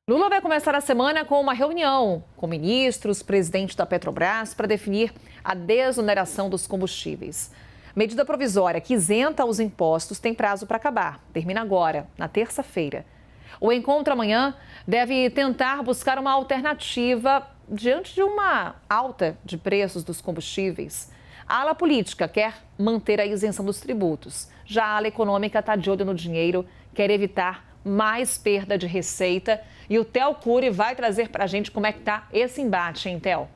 Lula vai começar a semana com uma reunião com ministros, presidente da Petrobras, para definir a desoneração dos combustíveis. Medida provisória que isenta os impostos tem prazo para acabar. Termina agora, na terça-feira. O encontro amanhã deve tentar buscar uma alternativa diante de uma alta de preços dos combustíveis. A ala política quer manter a isenção dos tributos. Já a ala econômica está de olho no dinheiro, quer evitar mais perda de receita. E o Theo Cury vai trazer para a gente como é que está esse embate, hein, Theo?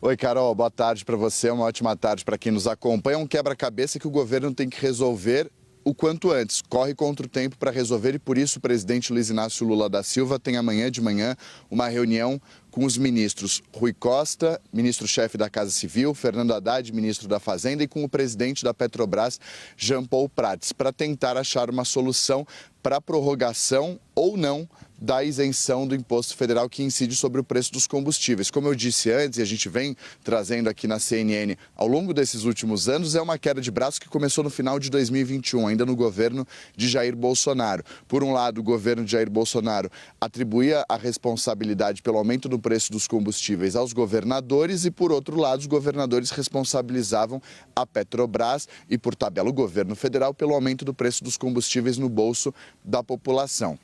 Oi, Carol, boa tarde para você, uma ótima tarde para quem nos acompanha. É um quebra-cabeça que o governo tem que resolver o quanto antes. Corre contra o tempo para resolver e por isso o presidente Luiz Inácio Lula da Silva tem amanhã de manhã uma reunião com os ministros Rui Costa, ministro-chefe da Casa Civil, Fernando Haddad, ministro da Fazenda, e com o presidente da Petrobras, Jean Paul Prats, para tentar achar uma solução para a prorrogação ou não da isenção do imposto federal que incide sobre o preço dos combustíveis. Como eu disse antes, e a gente vem trazendo aqui na CNN ao longo desses últimos anos, é uma queda de braço que começou no final de 2021, ainda no governo de Jair Bolsonaro. Por um lado, o governo de Jair Bolsonaro atribuía a responsabilidade pelo aumento do preço dos combustíveis aos governadores e, por outro lado, os governadores responsabilizavam a Petrobras e, por tabela, o governo federal pelo aumento do preço dos combustíveis no bolso da população.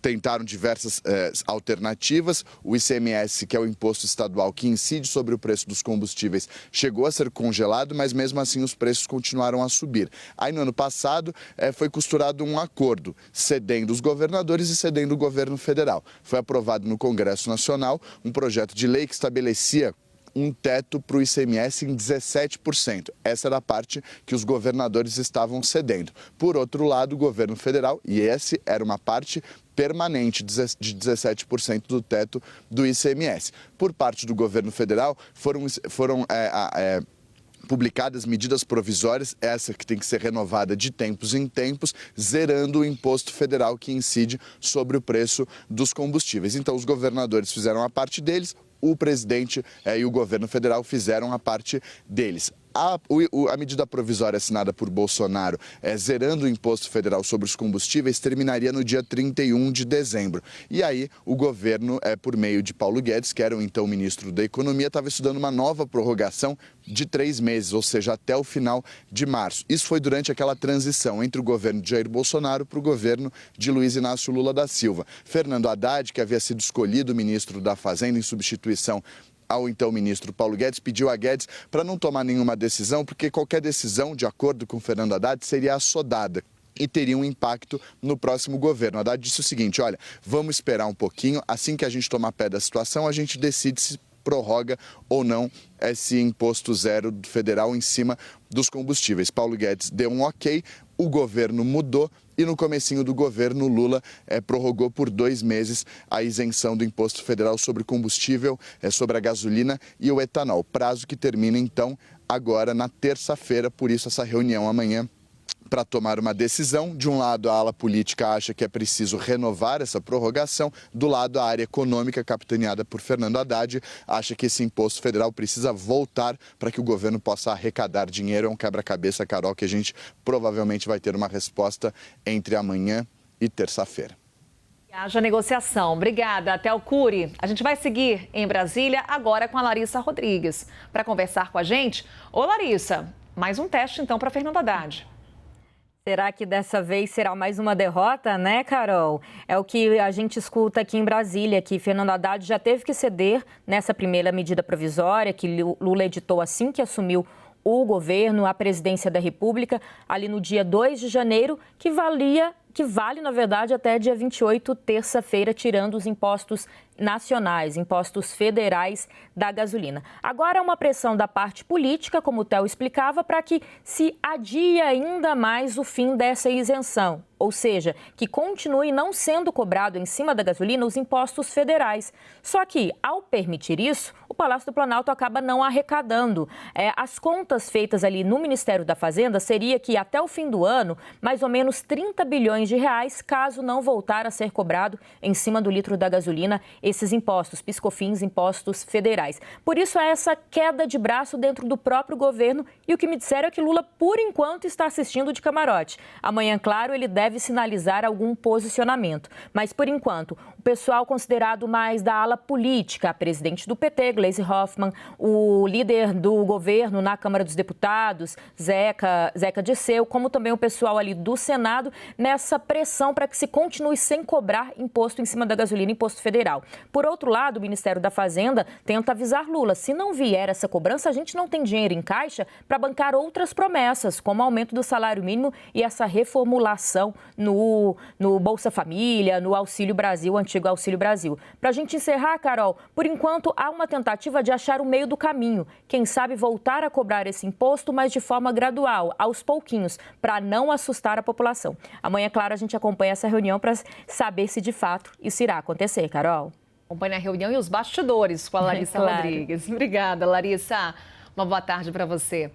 Tentaram diversas alternativas. O ICMS, que é o imposto estadual que incide sobre o preço dos combustíveis, chegou a ser congelado, mas mesmo assim os preços continuaram a subir. Aí no ano passado foi costurado um acordo, cedendo os governadores e cedendo o governo federal. Foi aprovado no Congresso Nacional um projeto de lei que estabelecia um teto para o ICMS em 17%. Essa era a parte que os governadores estavam cedendo. Por outro lado, o governo federal, e essa era uma parte permanente de 17% do teto do ICMS. Por parte do governo federal, foram publicadas medidas provisórias, essa que tem que ser renovada de tempos em tempos, zerando o imposto federal que incide sobre o preço dos combustíveis. Então, os governadores fizeram a parte deles, o presidente e o governo federal fizeram a parte deles. A medida provisória assinada por Bolsonaro, zerando o imposto federal sobre os combustíveis, terminaria no dia 31 de dezembro. E aí o governo, por meio de Paulo Guedes, que era o então ministro da Economia, estava estudando uma nova prorrogação de 3 meses, ou seja, até o final de março. Isso foi durante aquela transição entre o governo de Jair Bolsonaro para o governo de Luiz Inácio Lula da Silva. Fernando Haddad, que havia sido escolhido ministro da Fazenda em substituição ao então ministro Paulo Guedes, pediu a Guedes para não tomar nenhuma decisão, porque qualquer decisão, de acordo com Fernando Haddad, seria assodada e teria um impacto no próximo governo. Haddad disse o seguinte: olha, vamos esperar um pouquinho, assim que a gente tomar pé da situação, a gente decide se prorroga ou não esse imposto zero federal em cima dos combustíveis. Paulo Guedes deu um ok, o governo mudou e no comecinho do governo Lula prorrogou por 2 meses a isenção do imposto federal sobre combustível, sobre a gasolina e o etanol. Prazo que termina então agora na terça-feira, por isso essa reunião amanhã para tomar uma decisão. De um lado, a ala política acha que é preciso renovar essa prorrogação. Do lado, a área econômica, capitaneada por Fernando Haddad, acha que esse imposto federal precisa voltar para que o governo possa arrecadar dinheiro. É um quebra-cabeça, Carol, que a gente provavelmente vai ter uma resposta entre amanhã e terça-feira. Haja negociação. Obrigada, Theo Cury. A gente vai seguir em Brasília agora com a Larissa Rodrigues para conversar com a gente. Ô, Larissa, mais um teste então para Fernando Haddad. Será que dessa vez será mais uma derrota, né, Carol? É o que a gente escuta aqui em Brasília, que Fernando Haddad já teve que ceder nessa primeira medida provisória que Lula editou assim que assumiu o governo, a presidência da República, ali no dia 2 de janeiro, que vale, na verdade, até dia 28, terça-feira, tirando os impostos nacionais, impostos federais da gasolina. Agora, uma pressão da parte política, como o Theo explicava, para que se adie ainda mais o fim dessa isenção. Ou seja, que continue não sendo cobrado em cima da gasolina os impostos federais. Só que, ao permitir isso, o Palácio do Planalto acaba não arrecadando. As contas feitas ali no Ministério da Fazenda seria que até o fim do ano, mais ou menos 30 bilhões de reais, caso não voltar a ser cobrado em cima do litro da gasolina esses impostos, PIS/COFINS, impostos federais. Por isso, há essa queda de braço dentro do próprio governo e o que me disseram é que Lula, por enquanto, está assistindo de camarote. Amanhã, claro, ele deve sinalizar algum posicionamento. Mas, por enquanto, o pessoal considerado mais da ala política, a presidente do PT, Gleisi Hoffmann, o líder do governo na Câmara dos Deputados, Zeca Dirceu, como também o pessoal ali do Senado, nessa pressão para que se continue sem cobrar imposto em cima da gasolina, imposto federal. Por outro lado, o Ministério da Fazenda tenta avisar Lula, se não vier essa cobrança, a gente não tem dinheiro em caixa para bancar outras promessas, como aumento do salário mínimo e essa reformulação no Bolsa Família, no Auxílio Brasil, antigo Auxílio Brasil. Para a gente encerrar, Carol, por enquanto há uma tentativa de achar o meio do caminho. Quem sabe voltar a cobrar esse imposto, mas de forma gradual, aos pouquinhos, para não assustar a população. Amanhã, claro, a gente acompanha essa reunião para saber se de fato isso irá acontecer, Carol. Acompanhe a reunião e os bastidores com a Larissa Claro. Rodrigues. Obrigada, Larissa. Uma boa tarde para você.